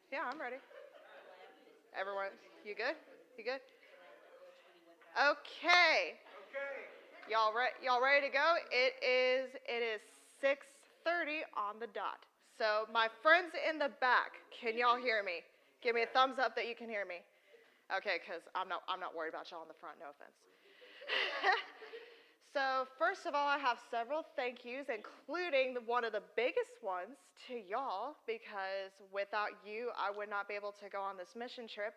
Yeah, I'm ready. Everyone, you good? You good? Okay. Y'all ready to go? It is 6:30 on the dot. So my friends in the back, can y'all hear me? Give me a thumbs up that you can hear me. Okay, because I'm not worried about y'all in the front. No offense. So first of all, I have several thank yous, including one of the biggest ones to y'all, because without you, I would not be able to go on this mission trip.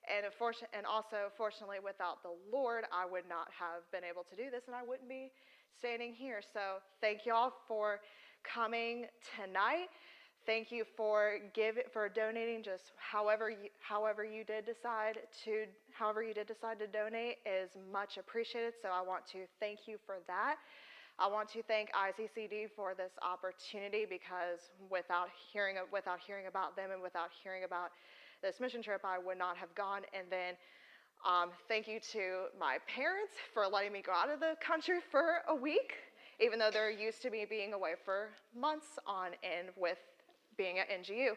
And also, fortunately, without the Lord, I would not have been able to do this, and I wouldn't be standing here. So thank y'all for coming tonight. Thank you for donating. Just however you did decide to donate is much appreciated. So I want to thank you for that. I want to thank ICCD for this opportunity, because without hearing about them and without hearing about this mission trip, I would not have gone. And then thank you to my parents for letting me go out of the country for a week, even though they're used to me being away for months on end with being at NGU.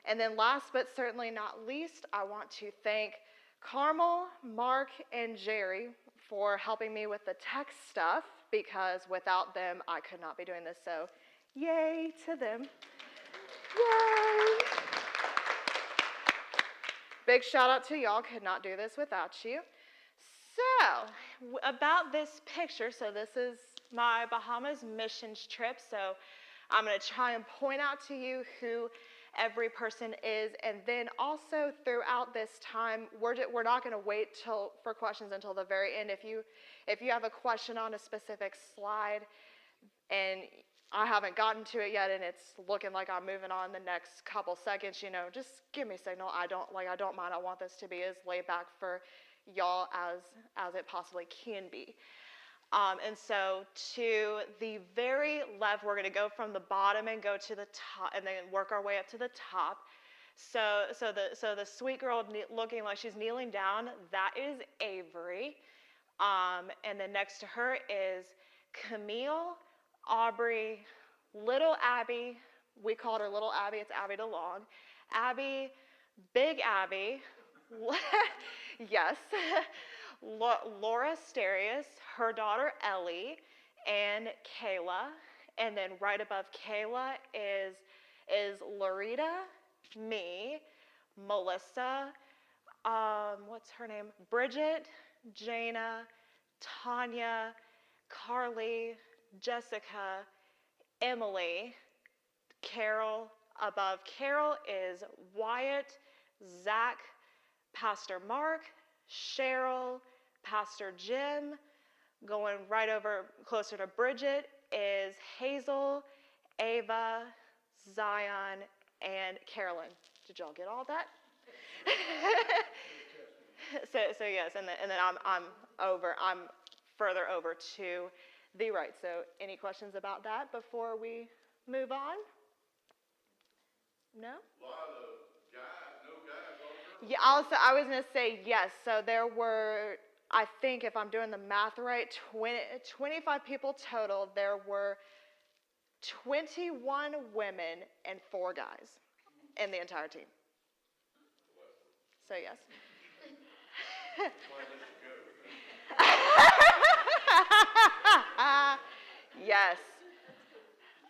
And then last but certainly not least, I want to thank Carmel, Mark, and Jerry for helping me with the tech stuff, because without them, I could not be doing this. So yay to them. Yay! Big shout out to y'all. Could not do this without you. So, about this picture, so this is my Bahamas missions trip. So I'm going to try and point out to you who every person is, and then also throughout this time, we're not going to wait for questions until the very end. If you have a question on a specific slide and I haven't gotten to it yet, and it's looking like I'm moving on the next couple seconds, just give me a signal. I don't mind. I want this to be as laid back for y'all as it possibly can be. And so to the very left, we're going to go from the bottom and go to the top, and then work our way up to the top. So the sweet girl looking like she's kneeling down, that is Avery. And then next to her is Camille, Aubrey, Little Abby. We called her Little Abby. It's Abby DeLong. Abby, Big Abby. Yes. Laura Starius, her daughter Ellie, and Kayla. And then right above Kayla is Larita, me, Melissa, what's her name? Bridget, Jana, Tanya, Carly, Jessica, Emily, Carol. Above Carol is Wyatt, Zach, Pastor Mark, Cheryl, Pastor Jim. Going right over closer to Bridget is Hazel, Ava, Zion, and Carolyn. Did y'all get all that? So yes, and then I'm further over to the right. So any questions about that before we move on? No? A lot of guys, no guys over. Yeah, I was going to say yes. So there were, I think if I'm doing the math right, 25 people total. There were 21 women and 4 guys in the entire team. So yes. Yes.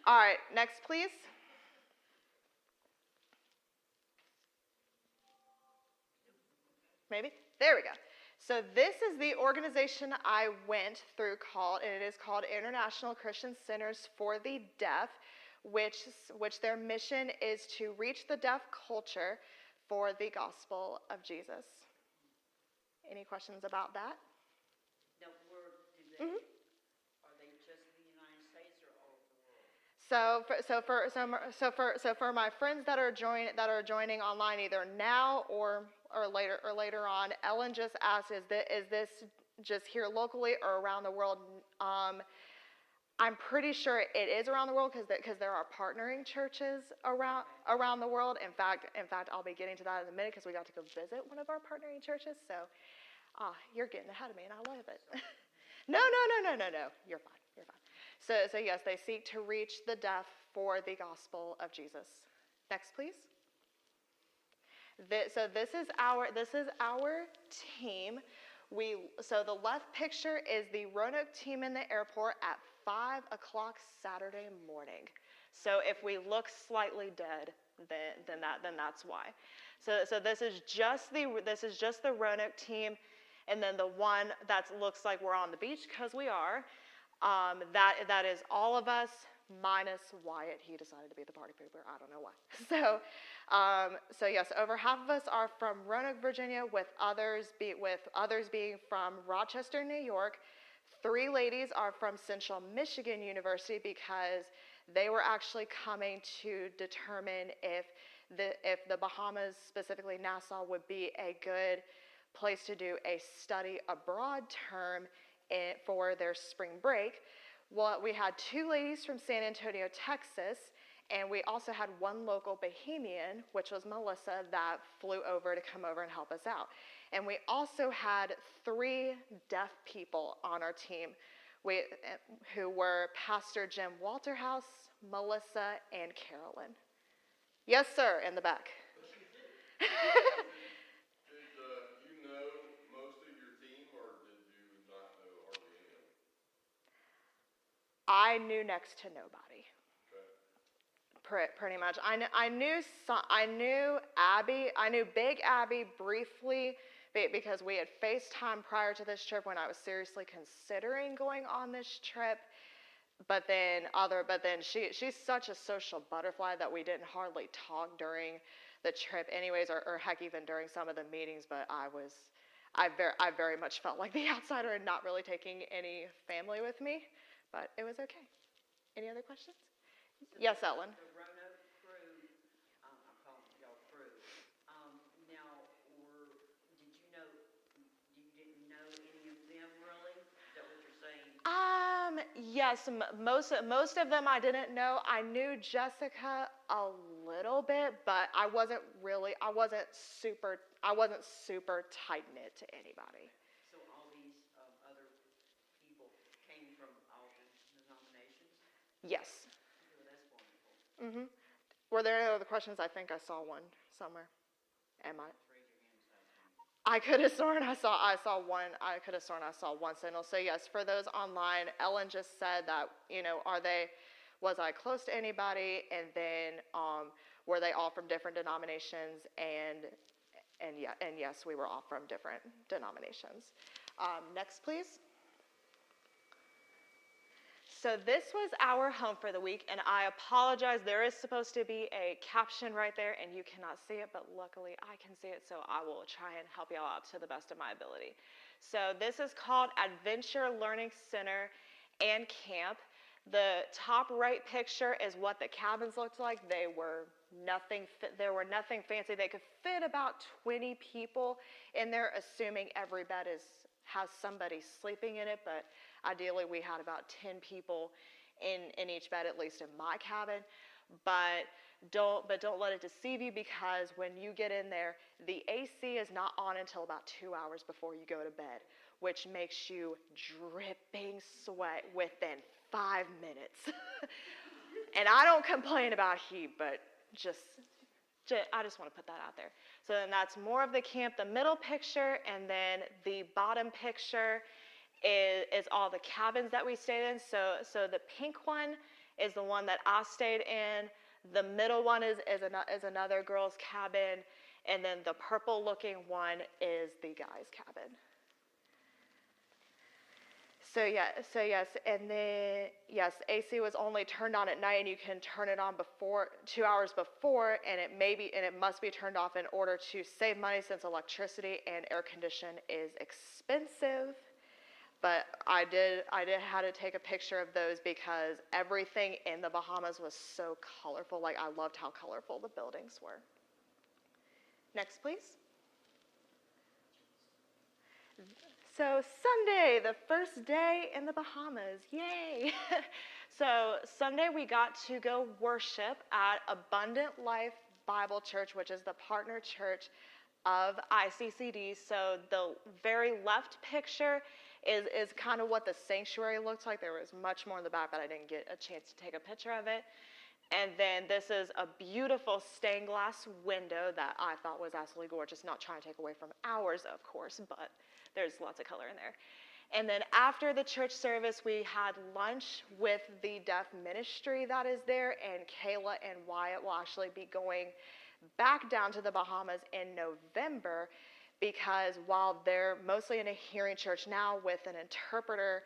All right, next please. Maybe? There we go. So this is the organization I went through and it is called International Christian Centers for the Deaf, which their mission is to reach the deaf culture for the gospel of Jesus. Any questions about that? Now, where do they, are they just in the United States or all over the world? So for my friends that are joining online either now or later on, Ellen just asked, is this just here locally or around the world? I'm pretty sure it is around the world because there are partnering churches around the world. In fact, I'll be getting to that in a minute because we got to go visit one of our partnering churches. So, you're getting ahead of me, and I love it. No. You're fine. So yes, they seek to reach the deaf for the gospel of Jesus. Next, please. So this is our team. So the left picture is the Roanoke team in the airport at 5 o'clock Saturday morning. So if we look slightly dead, then that's why. So this is just the Roanoke team, and then the one that looks like we're on the beach, because we are. That is all of us minus Wyatt. He decided to be the party pooper. I don't know why. So yes, over half of us are from Roanoke, Virginia, with others being from Rochester, New York. 3 ladies are from Central Michigan University because they were actually coming to determine if the Bahamas, specifically Nassau, would be a good place to do a study abroad term for their spring break. Well, we had 2 ladies from San Antonio, Texas, and we also had 1 local Bahamian, which was Melissa, that flew over to come over and help us out. And we also had 3 deaf people on our team, who were Pastor Jim Walterhouse, Melissa, and Carolyn. Yes, sir, in the back. Did you know most of your team, or did you not know hardly any of them? I knew next to nobody. Okay. Pretty much. I knew Abby. I knew Big Abby briefly because we had FaceTime prior to this trip when I was seriously considering going on this trip. But then she's such a social butterfly that we didn't hardly talk during the trip anyways, or heck, even during some of the meetings. But I very much felt like the outsider and not really taking any family with me. But it was okay. Any other questions? Yes, Ellen. The Roanoke crew, I'm calling y'all crew. Now, you didn't know any of them really? Is that what you're saying? Yes, most of them I didn't know. I knew Jessica a little bit, but I wasn't super tight knit to anybody. So all these other people came from all the denominations? Yes. Oh, that's wonderful. Mhm. Were there any other questions? I think I saw one somewhere. Am I? I could have sworn I saw one. I could have sworn I saw one signal. So yes, for those online, Ellen just said that, was I close to anybody, and then were they all from different denominations, and yes, we were all from different denominations. Next, please. So this was our home for the week, and I apologize. There is supposed to be a caption right there, and you cannot see it, but luckily I can see it, so I will try and help y'all out to the best of my ability. So this is called Adventure Learning Center and Camp. The top right picture is what the cabins looked like. There were nothing fancy. They could fit about 20 people in there, assuming every bed has somebody sleeping in it, but ideally we had about 10 people in each bed, at least in my cabin. But don't let it deceive you, because when you get in there, the AC is not on until about 2 hours before you go to bed, which makes you dripping sweat within 5 minutes. And I don't complain about heat, but I just want to put that out there. So then that's more of the camp, the middle picture, and then the bottom picture is all the cabins that we stayed in. So the pink one is the one that I stayed in. The middle one is another girl's cabin, and then the purple looking one is the guy's cabin. So yes, and then yes, AC was only turned on at night, and you can turn it on 2 hours before, and it must be turned off in order to save money, since electricity and air condition is expensive. But I did have to take a picture of those because everything in the Bahamas was so colorful. Like, I loved how colorful the buildings were. Next, please. So Sunday, the first day in the Bahamas, yay! So Sunday we got to go worship at Abundant Life Bible Church, which is the partner church of ICCD. So the very left picture is kind of what the sanctuary looks like. There was much more in the back, but I didn't get a chance to take a picture of it. And then this is a beautiful stained glass window that I thought was absolutely gorgeous. Not trying to take away from ours, of course, but there's lots of color in there. And then after the church service, we had lunch with the deaf ministry that is there, and Kayla and Wyatt will actually be going back down to the Bahamas in November, because while they're mostly in a hearing church now with an interpreter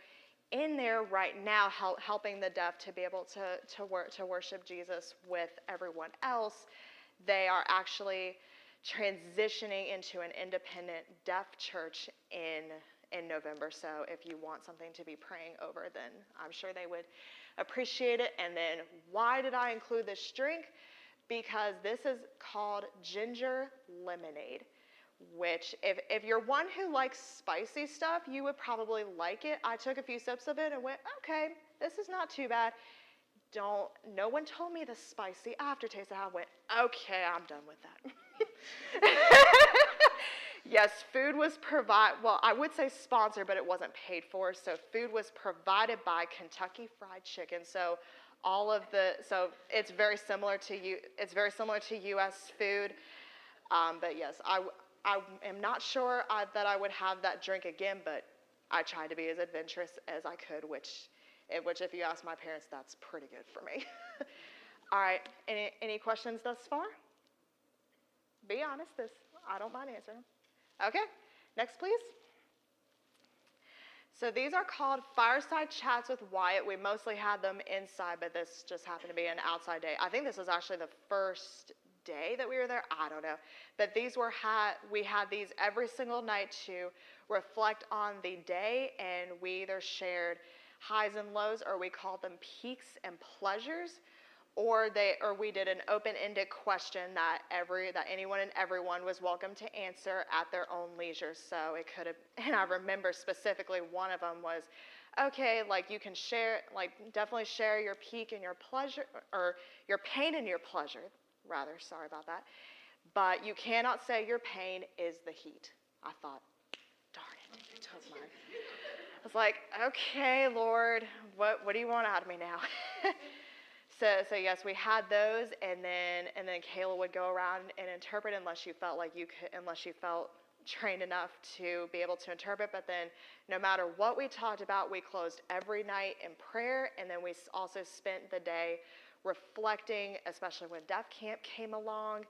in there right now, helping the deaf to be able to worship Jesus with everyone else, they are actually transitioning into an independent deaf church in November. So if you want something to be praying over, then I'm sure they would appreciate it. And then why did I include this drink? Because this is called ginger lemonade, which if you're one who likes spicy stuff, you would probably like it. I took a few sips of it and went, okay, this is not too bad. No one told me the spicy aftertaste. I went, okay, I'm done with that. Yes, food was well, I would say sponsored, but it wasn't paid for. So food was provided by Kentucky Fried Chicken. So so it's very similar to U.S. food. But yes, I am not sure that I would have that drink again, but I tried to be as adventurous as I could, which if you ask my parents, that's pretty good for me. All right, any questions thus far? Be honest, I don't mind answering them. Okay, next please. So these are called Fireside Chats with Wyatt. We mostly had them inside, but this just happened to be an outside day. I think this was actually the first day that we were there. I don't know. But we had these every single night to reflect on the day, and we either shared highs and lows, or we called them peaks and pleasures, or we did an open-ended question that anyone and everyone was welcome to answer at their own leisure. So it could have, and I remember specifically one of them was, okay, like you can share, like definitely share your peak and your pleasure, or your pain and your pleasure, rather, sorry about that. But you cannot say your pain is the heat. I thought, darn it, took mine. I was like, okay, Lord, what do you want out of me now? So yes, we had those, and then Kayla would go around and interpret unless you felt trained enough to be able to interpret. But then no matter what we talked about, we closed every night in prayer, and then we also spent the day reflecting, especially when Deaf Camp came along,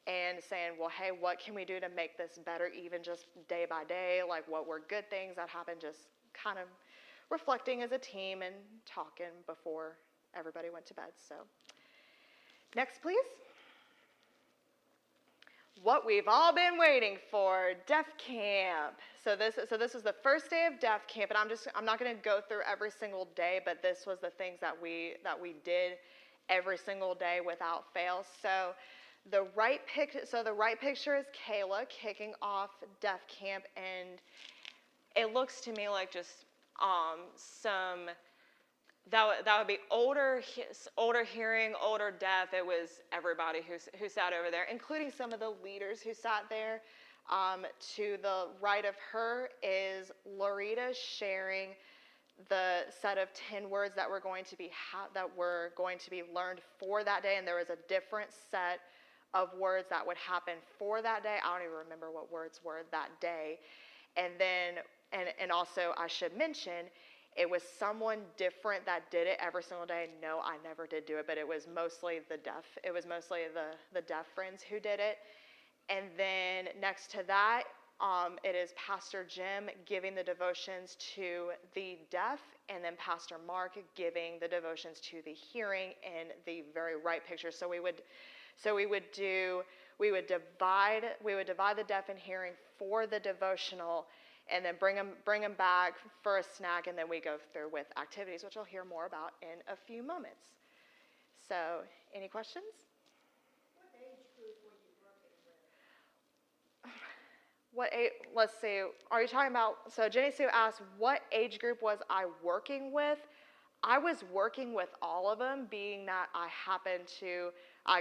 and saying, well, hey, what can we do to make this better, even just day by day? Like, what were good things that happened? Just kind of reflecting as a team and talking before everybody went to bed. So next, please. What we've all been waiting for, Deaf Camp. So this is the first day of Deaf Camp, and I'm not going to go through every single day, but this was the things that we did every single day without fail. So the right picture is Kayla kicking off Deaf Camp, and it looks to me like just some. That would be older hearing, older deaf. It was everybody who sat over there, including some of the leaders who sat there. To the right of her is Loretta sharing the set of 10 words that were going to be learned for that day, and there was a different set of words that would happen for that day. I don't even remember what words were that day. And then, and also I should mention, it was someone different that did it every single day. No, I never did do it, but it was mostly the deaf. It was mostly the deaf friends who did it. And then next to that, it is Pastor Jim giving the devotions to the deaf, and then Pastor Mark giving the devotions to the hearing in the very right picture. So we would divide the deaf and hearing for the devotional, and then bring them back for a snack, and then we go through with activities, which you'll hear more about in a few moments. So, any questions? What age group were you working with? Let's see, are you talking about, so Jenny Sue asked, what age group was I working with? I was working with all of them, being that I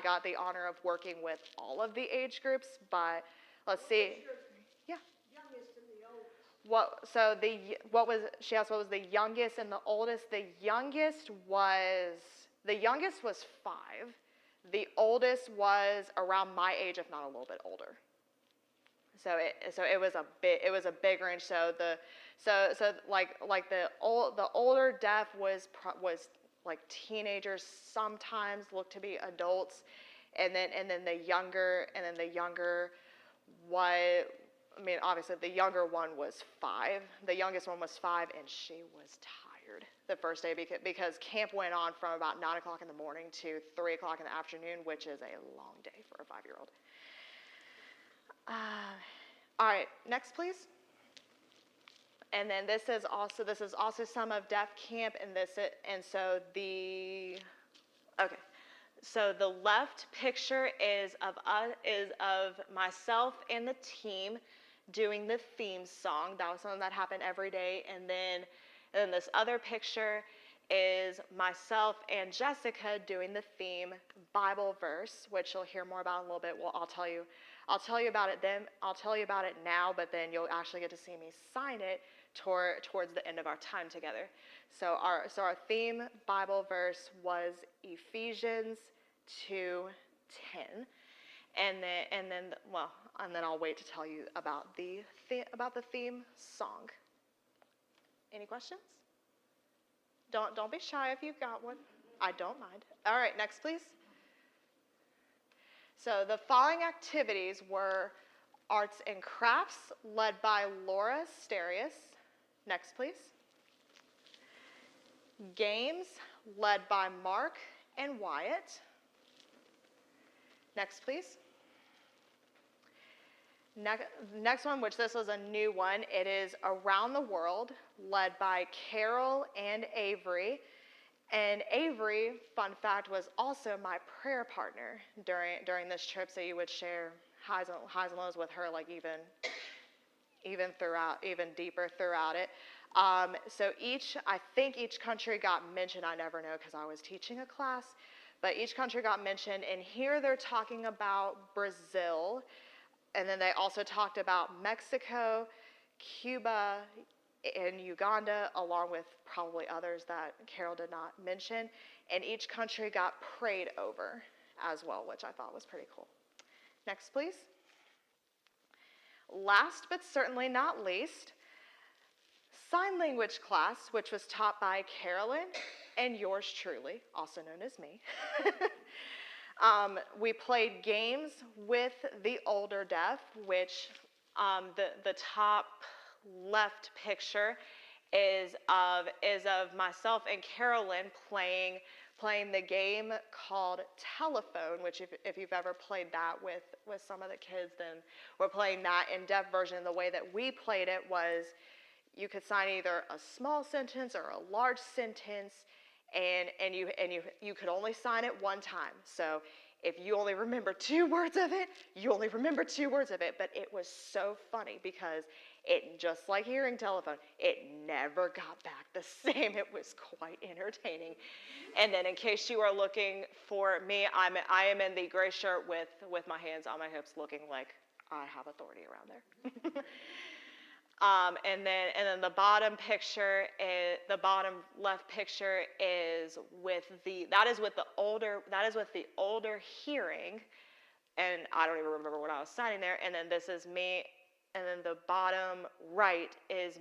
got the honor of working with all of the age groups, but let's see. Yeah. Youngest and the oldest. She asked what was the youngest and the oldest? The youngest was The youngest was 5. The oldest was around my age, if not a little bit older. So it was a big range. So the older deaf was like teenagers, sometimes looked to be adults, and then the younger was, I mean, obviously the younger one was 5. The youngest one was 5, and she was tired the first day because camp went on from about 9 o'clock in the morning to 3 o'clock in the afternoon, which is a long day for a 5-year-old. All right, next please. And then this is also some of deaf camp, so the left picture is of myself and the team doing the theme song. That was something that happened every day. And then this other picture is myself and Jessica doing the theme Bible verse, which you'll hear more about in a little bit. Well, I'll tell you about it then. I'll tell you about it now, but then you'll actually get to see me sign it towards the end of our time together. So our theme Bible verse was Ephesians 2:10, and then I'll wait to tell you about the theme song. Any questions? Don't be shy if you've got one. I don't mind. All right, next please. So the following activities were arts and crafts led by Laura Starius. Next please. Games led by Mark and Wyatt. Next please. Next one, which this was a new one, it is Around the World, led by Carol and Avery. And Avery, fun fact, was also my prayer partner during this trip, so you would share highs and lows with her, like even deeper throughout it. So I think each country got mentioned. I never know because I was teaching a class, but each country got mentioned. And here they're talking about Brazil. And then they also talked about Mexico, Cuba, and Uganda, along with probably others that Carol did not mention. And each country got prayed over as well, which I thought was pretty cool. Next, please. Last but certainly not least, sign language class, which was taught by Carolyn and yours truly, also known as me. We played games with the older deaf, which the top left picture is of myself and Carolyn playing the game called Telephone, which if you've ever played that with some of the kids, then we're playing that in deaf version. The way that we played it was you could sign either a small sentence or a large sentence, and you could only sign it one time. So if you only remember 2 words of it, you only remember 2 words of it. But it was so funny because it, just like hearing telephone, it never got back the same. It was quite entertaining. And then in case you are looking for me, I am in the gray shirt with my hands on my hips, looking like I have authority around there. And then the bottom picture the bottom left picture is with the older hearing, and I don't even remember when I was signing there. And then this is me, and then the bottom right is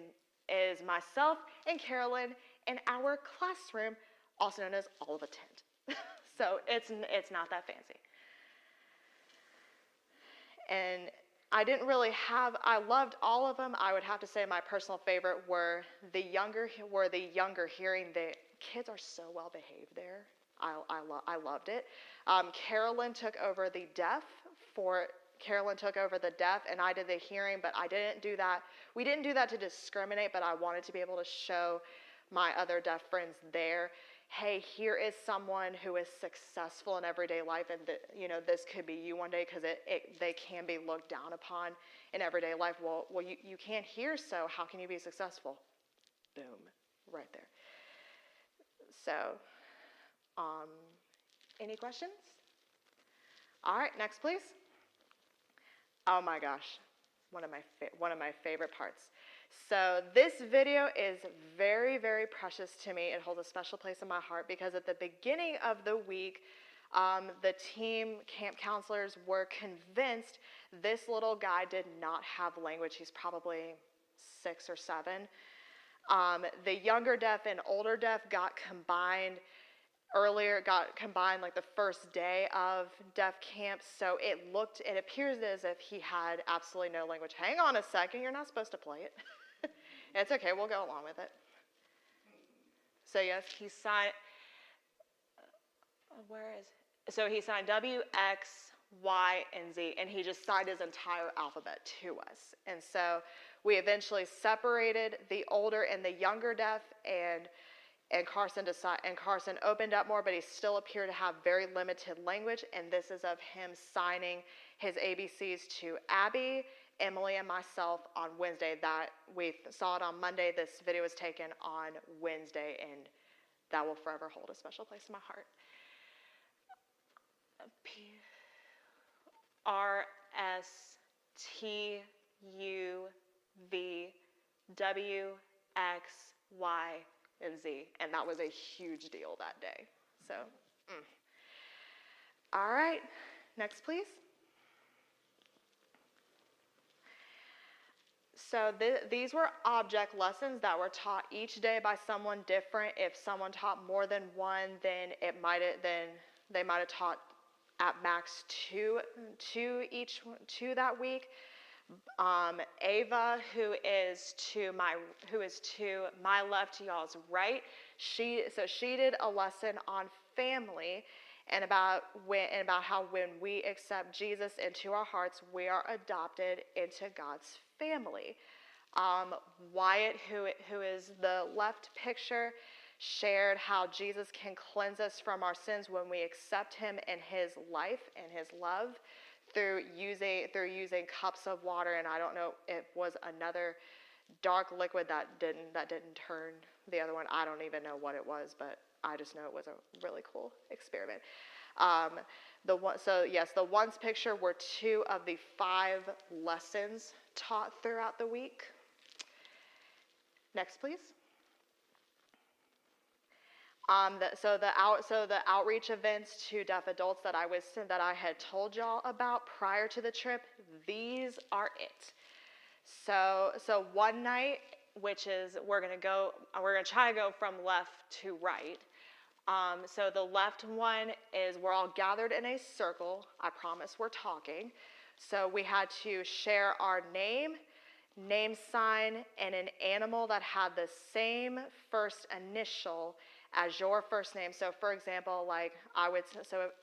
myself and Carolyn in our classroom, also known as Olive Tent. So it's not that fancy. And I loved all of them. I would have to say my personal favorite were the younger hearing. The kids are so well behaved there. I loved it. Carolyn took over the deaf, and I did the hearing, but I didn't do that. We didn't do that to discriminate, but I wanted to be able to show my other deaf friends there, hey, here is someone who is successful in everyday life, and this could be you one day, because they can be looked down upon in everyday life. Well, you can't hear, so how can you be successful? Boom, right there. So, any questions? All right, next, please. Oh my gosh, one of my favorite parts. So this video is very, very precious to me. It holds a special place in my heart because at the beginning of the week, the team camp counselors were convinced this little guy did not have language. He's probably 6 or 7. The younger deaf and older deaf got combined like the first day of deaf camp. So it appears as if he had absolutely no language. Hang on a second, you're not supposed to play it. It's okay, we'll go along with it. So yes, he signed, he signed W, X, Y, and Z, and he just signed his entire alphabet to us. And so we eventually separated the older and the younger deaf, and Carson opened up more, but he still appeared to have very limited language, and this is of him signing his ABCs to Abby, Emily, and myself on Wednesday. That we saw it on Monday. This video was taken on Wednesday, and that will forever hold a special place in my heart. RSTUVWXY and Z, and that was a huge deal that day. So, All right, next please. So these were object lessons that were taught each day by someone different. If someone taught more than one, then they might have taught at max two that week. Ava, who is to my left, y'all's right, she did a lesson on family and about how when we accept Jesus into our hearts, we are adopted into God's family. Wyatt, who is the left picture, shared how Jesus can cleanse us from our sins when we accept him in his life and his love through using cups of water, and I don't know, it was another dark liquid that didn't turn the other one. I don't even know what it was, but I just know it was a really cool experiment. The ones picture were 2 of the 5 lessons taught throughout the week. Next, please. The outreach events to deaf adults that I had told y'all about prior to the trip, these are it. So one night, which is we're gonna try to go from left to right. So the left one is we're all gathered in a circle. I promise we're talking. So we had to share our name sign, and an animal that had the same first initial as your first name. So for example,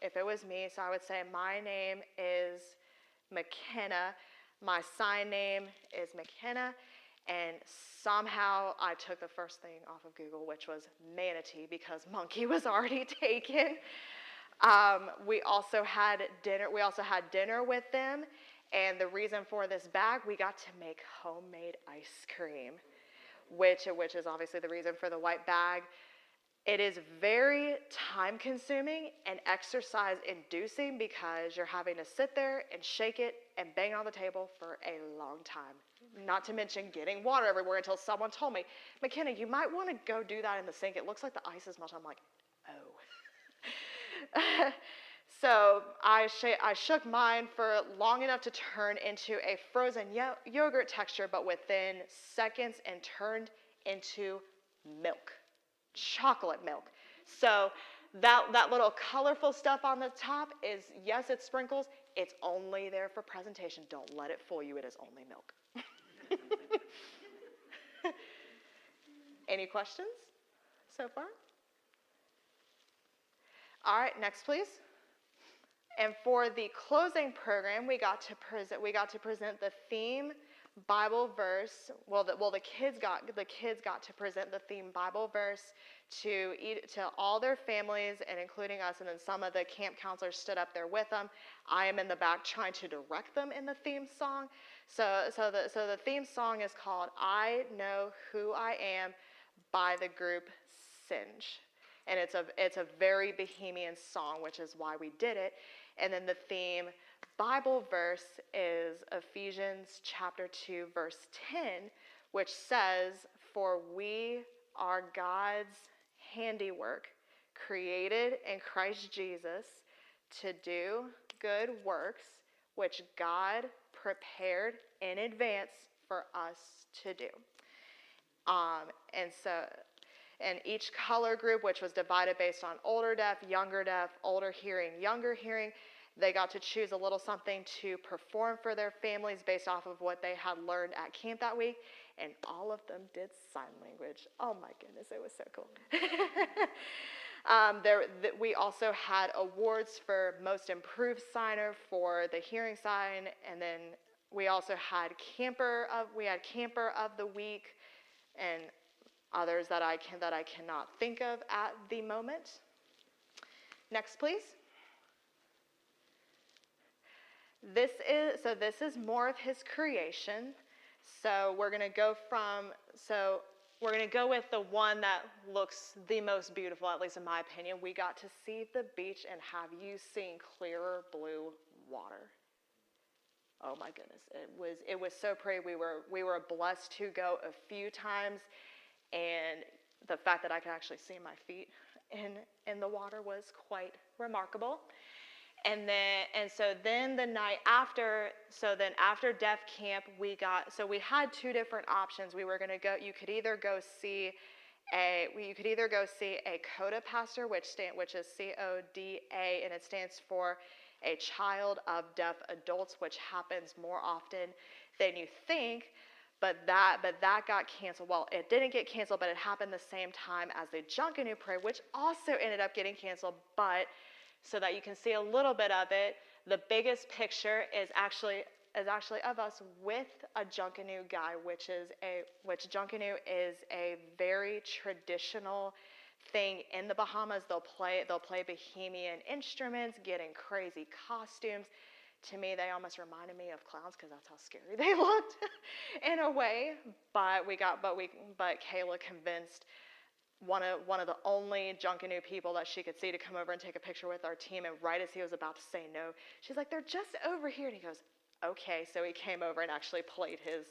if it was me, so I would say my name is McKenna, my sign name is McKenna, and somehow I took the first thing off of Google, which was manatee, because monkey was already taken. We also had dinner with them, and the reason for this bag, we got to make homemade ice cream, which is obviously the reason for the white bag. It is very time-consuming and exercise-inducing because you're having to sit there and shake it and bang on the table for a long time. Not to mention getting water everywhere until someone told me, McKenna, you might want to go do that in the sink. It looks like the ice is melting. I'm like, oh. So I shook mine for long enough to turn into a frozen yogurt texture, but within seconds, and turned into milk. Chocolate milk. So that little colorful stuff on the top is, yes, it's sprinkles. It's only there for presentation. Don't let it fool you. It is only milk. Any questions so far? All right, next, please. And for the closing program, we got to present the theme Bible verse. The kids got to present the theme Bible verse to all their families, and including us. And then some of the camp counselors stood up there with them. I am in the back trying to direct them in the theme song. So the theme song is called "I Know Who I Am" by the group Singe, and it's a very Bohemian song, which is why we did it. And then the theme Bible verse is Ephesians chapter 2, verse 10, which says, "For we are God's handiwork, created in Christ Jesus to do good works, which God prepared in advance for us to do." And each color group, which was divided based on older deaf, older hearing, younger hearing, they got to choose a little something to perform for their families based off of what they had learned at camp that week. And all of them did sign language. Oh my goodness, it was so cool. We also had awards for most improved signer for the hearing sign, and then we also had camper of the week, and others that I cannot think of at the moment. Next, please. This is more of his creation. So we're going to go with the one that looks the most beautiful, at least in my opinion. We got to see the beach, and have you seen clearer blue water? Oh my goodness, it was so pretty. We were blessed to go a few times, and the fact that I could actually see my feet in the water was quite remarkable. And then the night after, after Deaf Camp, we had two different options. We were going to go. You could either go see a CODA pastor, which is CODA, and it stands for a child of deaf adults, which happens more often than you think. But that got canceled. Well, it didn't get canceled, but it happened the same time as the Junkanoo Parade, which also ended up getting canceled. But so that you can see a little bit of it, the biggest picture is actually of us with a Junkanoo guy, which Junkanoo is a very traditional thing in the Bahamas. They'll play Bahamian instruments, get in crazy costumes. To me, they almost reminded me of clowns because that's how scary they looked in a way. But Kayla convinced one of the only Junkanoo people that she could see to come over and take a picture with our team. And right as he was about to say no, she's like, "They're just over here." And he goes, "Okay." So he came over and actually played his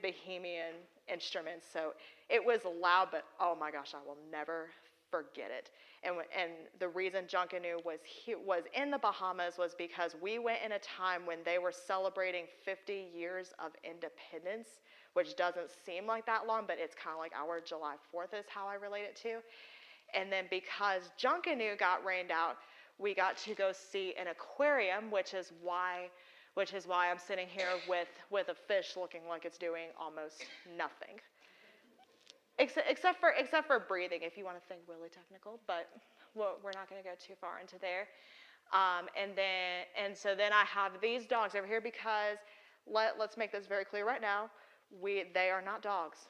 Bahamian instruments. So it was loud, but oh my gosh, I will never forget it. And the reason Junkanoo was in the Bahamas was because we went in a time when they were celebrating 50 years of independence, which doesn't seem like that long, but it's kind of like our July 4th is how I relate it to. And then because Junkanoo got rained out, we got to go see an aquarium, which is why I'm sitting here with a fish looking like it's doing almost nothing. Except for breathing, if you want to think really technical, but we're not going to go too far into there. And so then I have these dogs over here because let's make this very clear right now. They are not dogs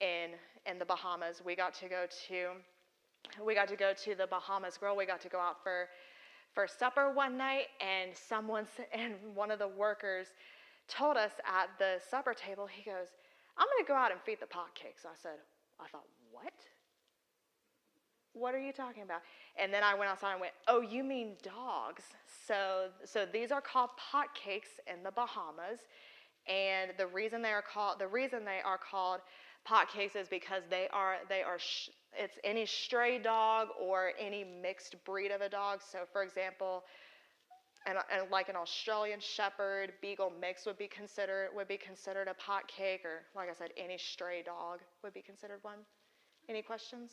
in the Bahamas. We got to go to the Bahamas Grill. We got to go out for supper one night, and one of the workers told us at the supper table, he goes, "I'm going to go out and feed the pot cakes." I thought, what? What are you talking about? And then I went outside and went, "Oh, you mean dogs?" So these are called pot cakes in the Bahamas, and the reason they are called pot cakes is because it's any stray dog or any mixed breed of a dog. So for example, and like an Australian Shepherd Beagle mix would be considered a pot cake, or like I said, any stray dog would be considered one. Any questions?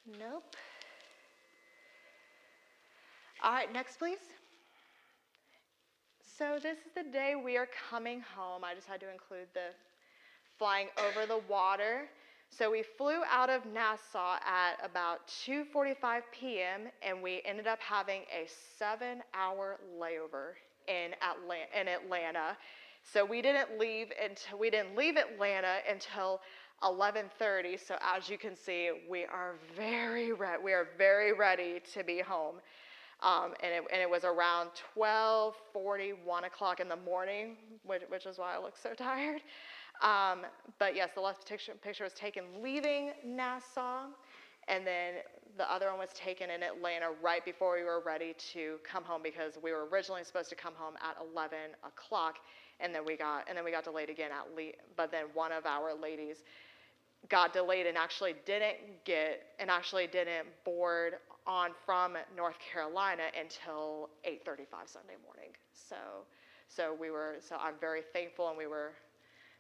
Nope. All right, next please. So this is the day we are coming home. I just had to include the flying over the water. So we flew out of Nassau at about 2:45 p.m. and we ended up having a 7-hour layover in Atlanta. So we didn't leave Atlanta until 11:30. So as you can see, we are very ready to be home. And it was around 12:40, 1 o'clock in the morning, which is why I look so tired. But yes, the last picture was taken leaving Nassau, and then the other one was taken in Atlanta right before we were ready to come home, because we were originally supposed to come home at 11 o'clock, and then we got delayed again but then one of our ladies got delayed and actually didn't board on from North Carolina until 8:35 Sunday morning. So I'm very thankful, and we were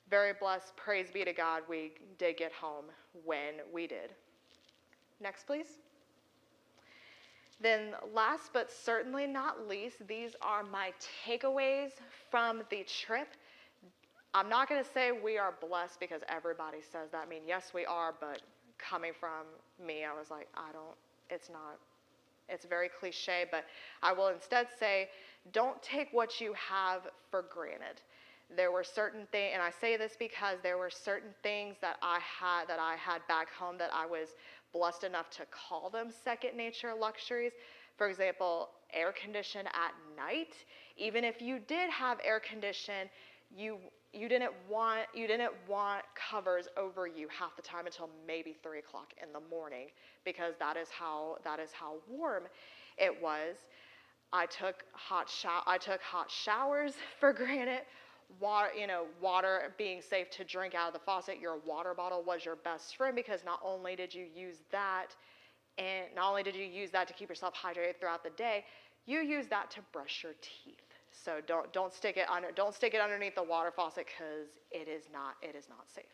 very blessed. Praise be to God, we did get home when we did. Next, please. Then last but certainly not least, these are my takeaways from the trip. I'm not going to say we are blessed because everybody says that. I mean, yes, we are, but coming from me, I was like, it's very cliche, but I will instead say, don't take what you have for granted. There were certain things, and I say this because there were certain things that I had back home that I was blessed enough to call them second nature luxuries. For example, air condition at night. Even if you did have air condition, you didn't want covers over you half the time until maybe 3 o'clock in the morning, because that is how warm it was. I took hot showers for granted. Water being safe to drink out of the faucet. Your water bottle was your best friend, because not only did you use that to keep yourself hydrated throughout the day, you use that to brush your teeth. So don't stick it underneath the water faucet, because it is not safe.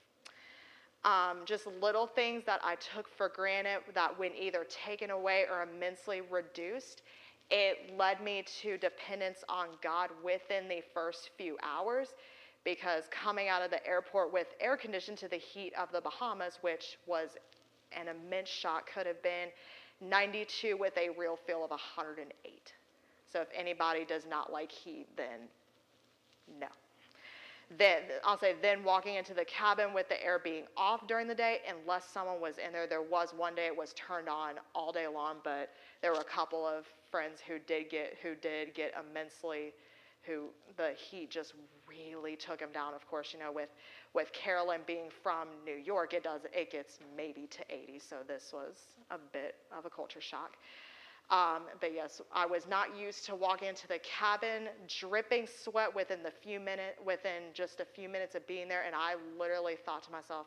Just little things that I took for granted that when either taken away or immensely reduced, it led me to dependence on God within the first few hours, because coming out of the airport with air conditioning to the heat of the Bahamas, which was an immense shock, could have been 92 with a real feel of 108. So if anybody does not like heat, then no. Then walking into the cabin with the air being off during the day, unless someone was in there. There was one day it was turned on all day long, but there were a couple of friends who did get immensely, who the heat just really took them down. Of course, with Carolyn being from New York, it gets maybe to 80, so this was a bit of a culture shock. But yes, I was not used to walking into the cabin, dripping sweat within just a few minutes of being there, and I literally thought to myself,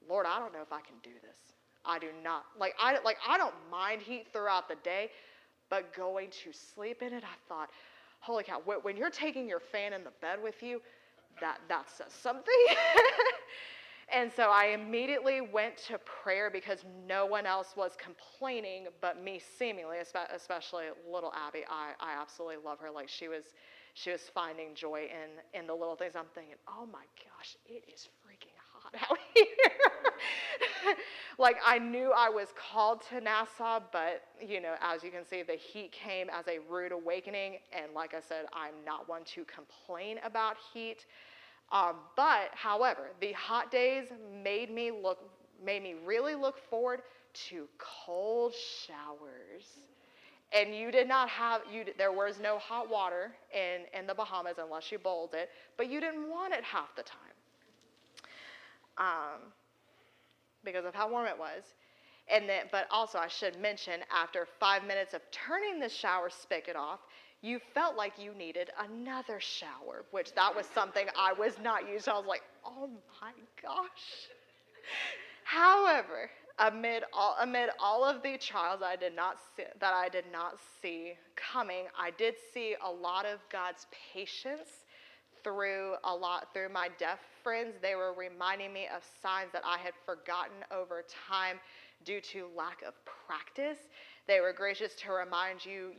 Lord, I don't know if I can do this. I do not. I don't mind heat throughout the day, but going to sleep in it, I thought, holy cow, when you're taking your fan in the bed with you, that says something. And so I immediately went to prayer, because no one else was complaining but me, seemingly, especially little Abby. I absolutely love her. Like, she was finding joy in the little things. I'm thinking, oh my gosh, it is freaking hot out here. Like, I knew I was called to Nassau, but as you can see, the heat came as a rude awakening. And like I said, I'm not one to complain about heat. But however, the hot days made me really look forward to cold showers. And there was no hot water in the Bahamas unless you bowled it, but you didn't want it half the time, because of how warm it was. But also I should mention, after 5 minutes of turning the shower spigot off, you felt like you needed another shower, which that was something I was not used to. I was like, oh my gosh. However, amid all of the trials that I did not see coming, I did see a lot of God's patience through my deaf friends. They were reminding me of signs that I had forgotten over time due to lack of practice. They were gracious to remind you,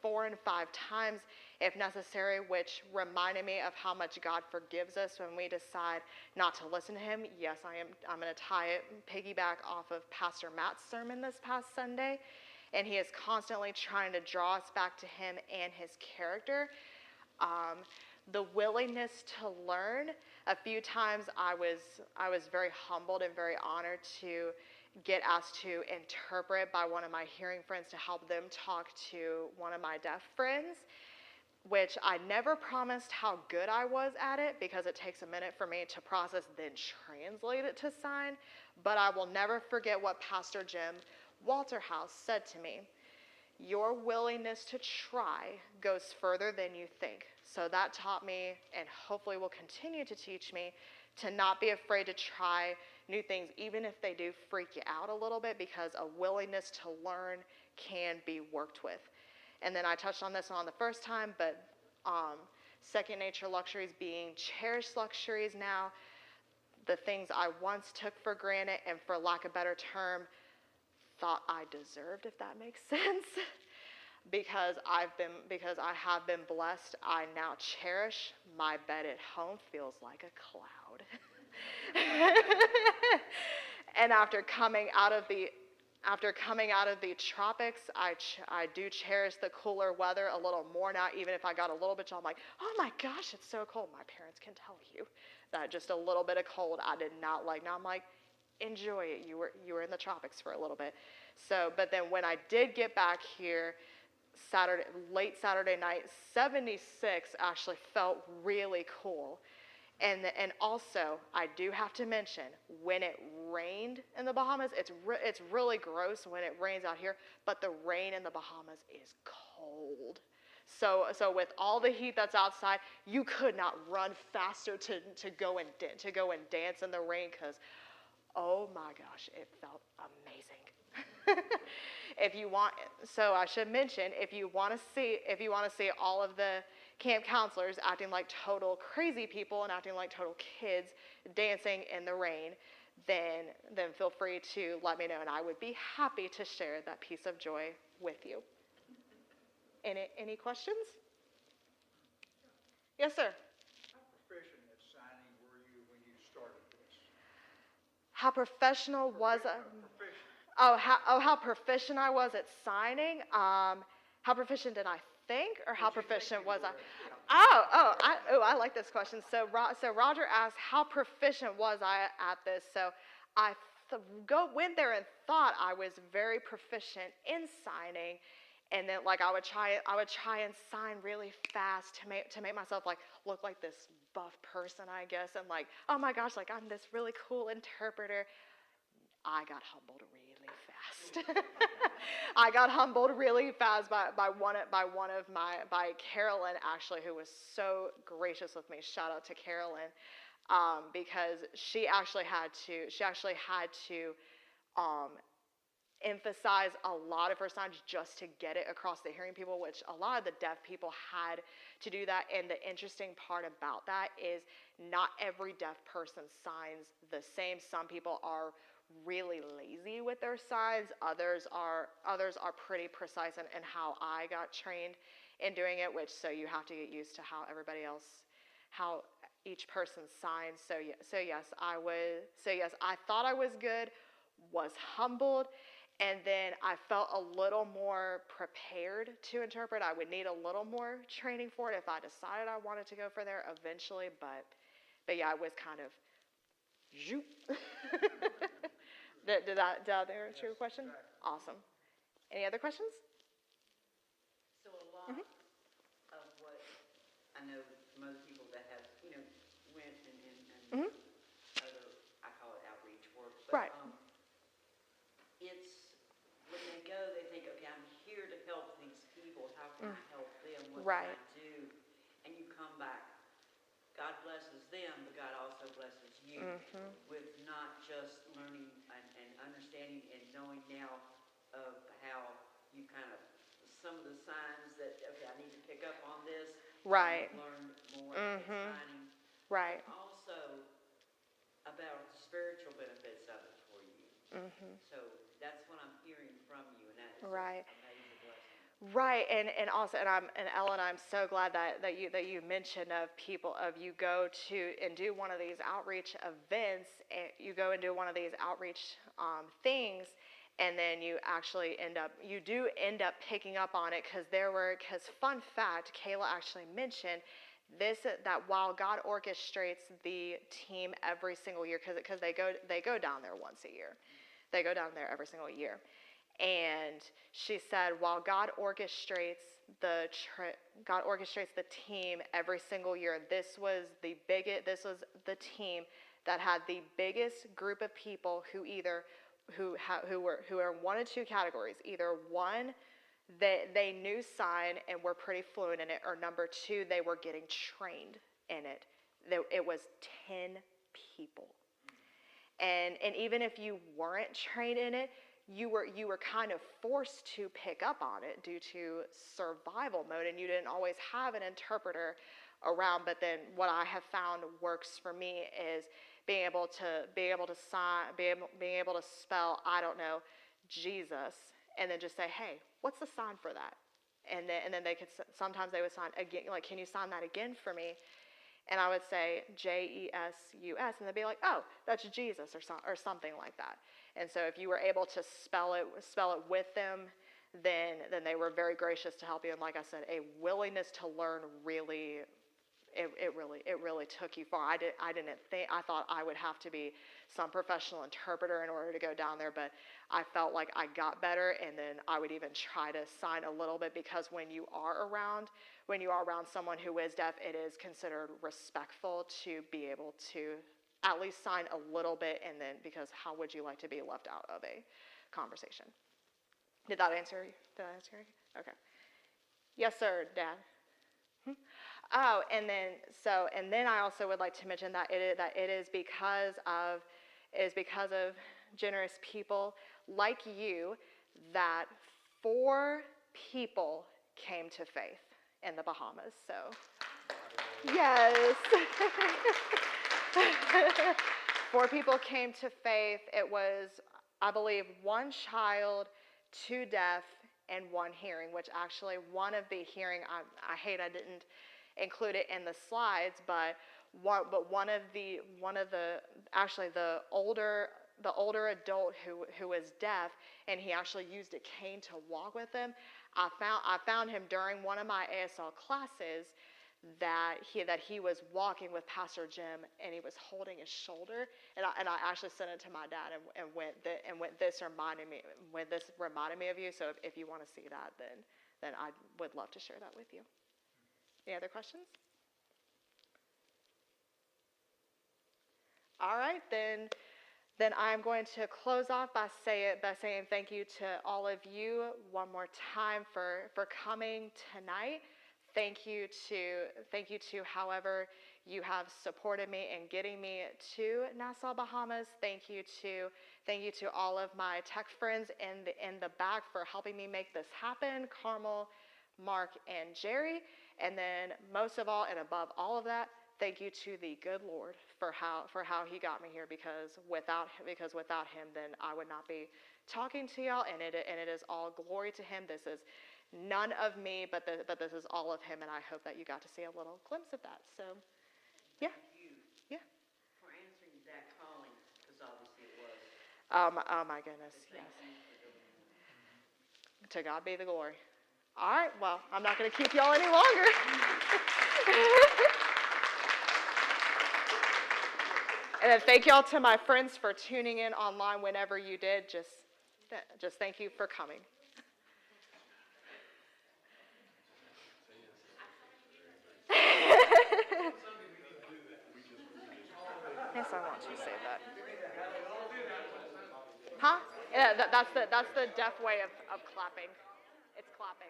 4 and 5 times if necessary, which reminded me of how much God forgives us when we decide not to listen to him. Yes, I'm going to piggyback off of Pastor Matt's sermon this past Sunday, and he is constantly trying to draw us back to him and his character. The willingness to learn. A few times I was very humbled and very honored to get asked to interpret by one of my hearing friends to help them talk to one of my deaf friends, which I never promised how good I was at it, because it takes a minute for me to process, then translate it to sign. But I will never forget what Pastor Jim Walterhouse said to me. your willingness to try goes further than you think. So that taught me, and hopefully will continue to teach me, to not be afraid to try new things, even if they do freak you out a little bit, because a willingness to learn can be worked with. And then I touched on this on the first time, but second nature luxuries being cherished luxuries now, the things I once took for granted and, for lack of a better term, thought I deserved, if that makes sense. Because I have been blessed, I now cherish my bed at home. Feels like a cloud. And after coming out of the tropics, I do cherish the cooler weather a little more now. Even if I got a little bit, I'm like, oh my gosh, it's so cold. My parents can tell you that just a little bit of cold I did not like. Now I'm like, enjoy it. You were in the tropics for a little bit. So, but then when I did get back here, late Saturday night, 76 actually felt really cool. And also, I do have to mention, when it rained in the Bahamas, it's really gross when it rains out here, but the rain in the Bahamas is cold. So with all the heat that's outside, you could not run faster to go and dance in the rain, because, oh my gosh, it felt amazing. So I should mention, if you want to see all of the camp counselors acting like total crazy people and acting like total kids dancing in the rain, then feel free to let me know, and I would be happy to share that piece of joy with you. Any questions? Yes, sir. How proficient at signing were you when you started this? How professional was I? Proficient. How proficient I was at signing. How proficient did I think, or how proficient was I? I like this question. So Roger asked, how proficient was I at this? So I went there and thought I was very proficient in signing, and then like I would try and sign really fast to make myself like look like this buff person, I guess, and like, oh my gosh, like I'm this really cool interpreter. I got humbled really fast. I got humbled really fast by Carolyn, actually, who was so gracious with me. Shout out to Carolyn, because she actually had to emphasize a lot of her signs just to get it across the hearing people, which a lot of the deaf people had to do that. And the interesting part about that is not every deaf person signs the same. Some people are really lazy with their signs. Others are pretty precise in how I got trained in doing it, which, so you have to get used to how each person signs. So yes, I thought I was good, was humbled, and then I felt a little more prepared to interpret. I would need a little more training for it if I decided I wanted to go for there eventually, but yeah, I was kind of zoop. Did that answer your question? Exactly. Awesome. Any other questions? So a lot of what I know from other people that have, went and other, I call it outreach work, but Right. It's, when they go, they think, okay, I'm here to help these people. How can I help them? What Right. can I do? And you come back. God blesses them, but God also blesses you with not just learning and understanding and knowing now of how you kind of, some of the signs that, okay, I need to pick up on this. Right. And learn more at signing. Right. Also about the spiritual benefits of it for you. So that's what I'm hearing from you, and that is Right. an amazing blessing. Right, and also, and Ellen, I'm so glad that you mentioned of people, of you go to and do one of these outreach events, and you go and do one of these outreach things, and then you actually end up picking up on it, because fun fact, Kayla actually mentioned this, that while God orchestrates the team every single year, because they go down there once a year, they go down there every single year. And she said, while God orchestrates the team every single year, this was the team that had the biggest group of people who are in one of two categories. Either one, they knew sign and were pretty fluent in it, or number two, they were getting trained in it. It was 10 people. And even if you weren't trained in it, you were kind of forced to pick up on it due to survival mode, and you didn't always have an interpreter around. But then what I have found works for me is being able to spell, I don't know, Jesus, and then just say, hey, what's the sign for that? And then they could, sometimes they would sign again, like, can you sign that again for me? And I would say Jesus, and they'd be like, oh, that's Jesus, or something like that. And so if you were able to spell it with them, then they were very gracious to help you. And like I said, a willingness to learn really, it really took you far. I thought I would have to be some professional interpreter in order to go down there, but I felt like I got better, and then I would even try to sign a little bit, because when you are around someone who is deaf, it is considered respectful to be able to at least sign a little bit, and then, because how would you like to be left out of a conversation? Did that answer you? Okay. Yes, sir, Dad. Oh, and then I also would like to mention that it is because of generous people like you that 4 people came to faith in the Bahamas. So, yes. 4 people came to faith. It was, I believe, 1 child, 2 deaf, and 1 hearing, which actually one of the hearing, I hate I didn't include it in the slides, but one of the actually the older adult who was deaf, and he actually used a cane to walk with him. I found him during one of my ASL classes that he was walking with Pastor Jim, and he was holding his shoulder, and I actually sent it to my dad and went this reminded me of you. So if you want to see that, then I would love to share that with you. Any other questions? All right, then I'm going to close off by saying thank you to all of you one more time for coming tonight. Thank you to however you have supported me in getting me to Nassau, Bahamas. Thank you to all of my tech friends in the back for helping me make this happen, Carmel, Mark, and Jerry. And then most of all, and above all of that, thank you to the good Lord for how he got me here, because without him, then I would not be talking to y'all, and it is all glory to him. This is none of me, but this is all of him, and I hope that you got to see a little glimpse of that. So, yeah. Thank you. Yeah. For answering that calling, because obviously it was. Oh my goodness, yes. To God be the glory. All right, well, I'm not going to keep y'all any longer. And then thank y'all to my friends for tuning in online whenever you did. Just thank you for coming. Yes, I want you to say that. Huh? Yeah, that's the deaf way of clapping. It's clapping.